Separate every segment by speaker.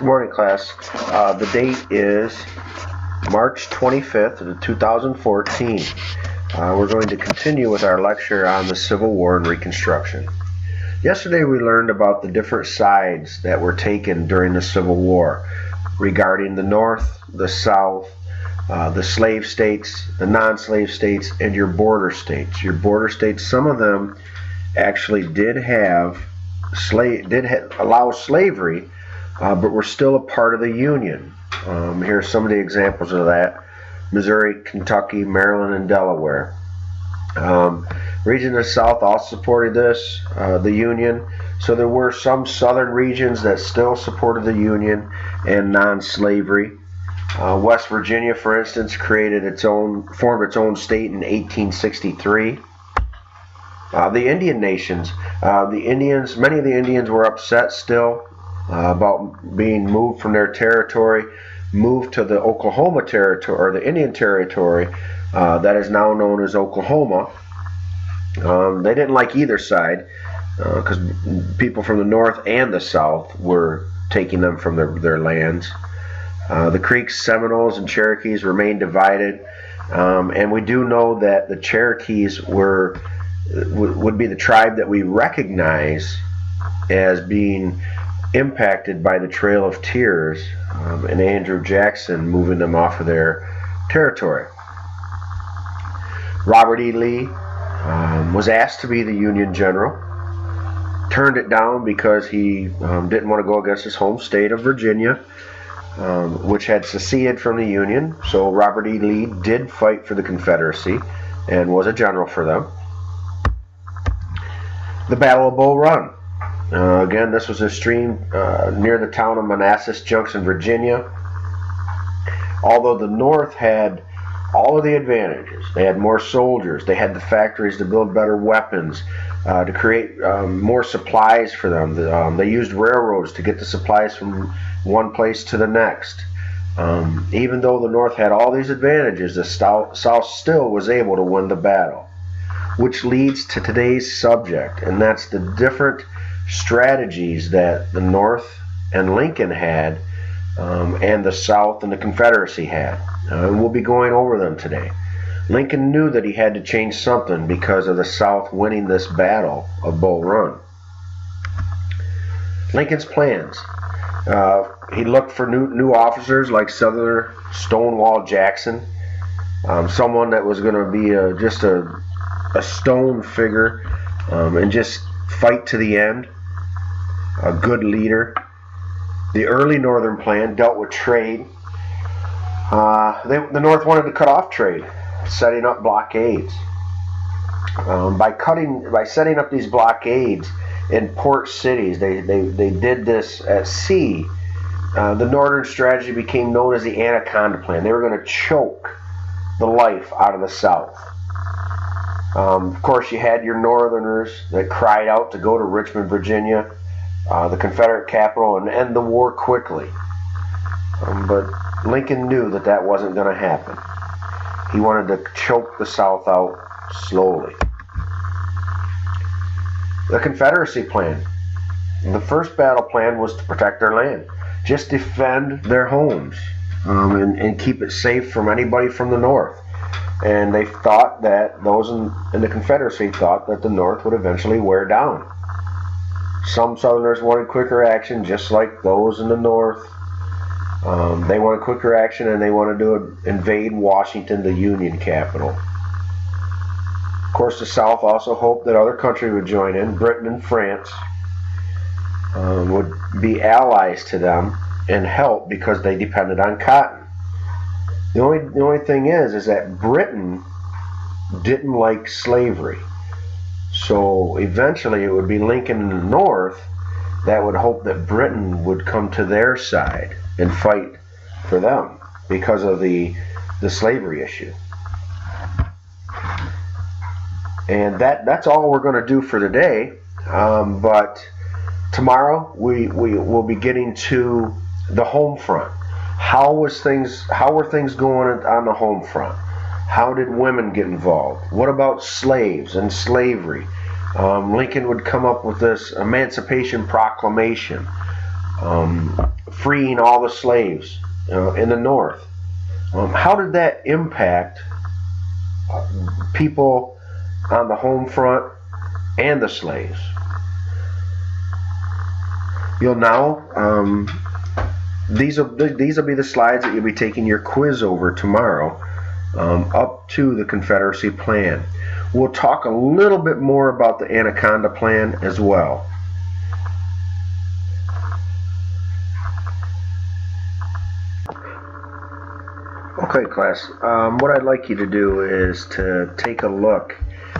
Speaker 1: Good morning, class. The date is March 25th of 2014. We're going to continue with our lecture on the Civil War and Reconstruction. Yesterday we learned about the different sides that were taken during the Civil War regarding the North, the South, the slave states, the non-slave states, and your border states. Your border states, some of them actually did allow slavery, but were still a part of the Union. Here are some of the examples of that: Missouri, Kentucky, Maryland, and Delaware. Region of the South also supported this, the Union. So there were some southern regions that still supported the Union and non-slavery. West Virginia, for instance, formed its own state in 1863. The Indian nations, many of the Indians were upset still about being moved from their territory, moved to the Oklahoma territory, or the Indian territory that is now known as Oklahoma. They didn't like either side because people from the North and the South were taking them from their lands. The Creeks, Seminoles, and Cherokees remained divided, and we do know that the Cherokees would be the tribe that we recognize as being impacted by the Trail of Tears and Andrew Jackson moving them off of their territory. Robert E. Lee was asked to be the Union general, turned it down because he didn't want to go against his home state of Virginia, which had seceded from the Union. So Robert E. Lee did fight for the Confederacy and was a general for them. The Battle of Bull Run. Again, this was a stream near the town of Manassas Junction, Virginia. Although the North had all of the advantages, they had more soldiers, they had the factories to build better weapons, to create more supplies for them. They used railroads to get the supplies from one place to the next. Even though the North had all these advantages, the South still was able to win the battle. Which leads to today's subject, and that's the different strategies that the North and Lincoln had, and the South and the Confederacy had. And we'll be going over them today. Lincoln knew that he had to change something because of the South winning this battle of Bull Run. Lincoln's plans. He looked for new officers like Southerner Stonewall Jackson, someone that was going to be just a stone figure, and just fight to the end, a good leader. The early Northern plan dealt with trade. The North wanted to cut off trade, setting up blockades. By setting up these blockades in port cities, they did this at sea. The Northern strategy became known as the Anaconda Plan. They were going to choke the life out of the South. Of course, you had your Northerners that cried out to go to Richmond, Virginia, the Confederate capital, and end the war quickly. But Lincoln knew that wasn't going to happen. He wanted to choke the South out slowly. The Confederacy plan. The first battle plan was to protect their land. Just defend their homes, and keep it safe from anybody from the North. And they thought that those in the Confederacy thought that the North would eventually wear down. Some Southerners wanted quicker action, just like those in the North. They wanted quicker action, and they wanted to invade Washington, the Union capital. Of course, the South also hoped that other countries would join in. Britain and France would be allies to them and help because they depended on cotton. The only thing is that Britain didn't like slavery. So eventually it would be Lincoln in the North that would hope that Britain would come to their side and fight for them because of the slavery issue. And that's all we're going to do for today. But tomorrow we will be getting to the home front. How were things going on the home front? How did women get involved? What about slaves and slavery? Lincoln would come up with this Emancipation Proclamation. freeing all the slaves in the North. How did that impact people on the home front and the slaves? You'll now, these will be the slides that you'll be taking your quiz over tomorrow, up to the Confederacy Plan. We'll talk a little bit more about the Anaconda Plan as well. Okay, class, what I'd like you to do is to take a look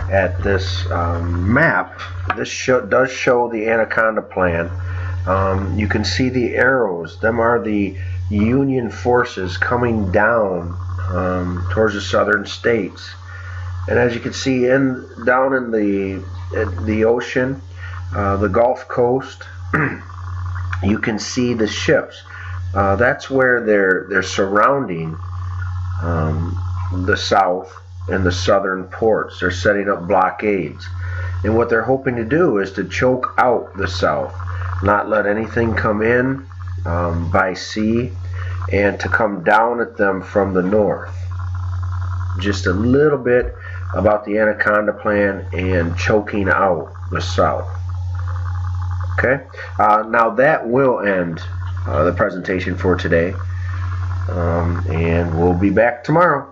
Speaker 1: at this map. This does show the Anaconda Plan. You can see the arrows. Them are the Union forces coming down towards the southern states. And as you can see, down in the ocean, the Gulf Coast, you can see the ships. That's where they're surrounding the South and the southern ports. They're setting up blockades. And what they're hoping to do is to choke out the South, not let anything come in by sea, and to come down at them from the north. Just a little bit about the Anaconda Plan and choking out the South. Okay, now that will end the presentation for today, and we'll be back tomorrow.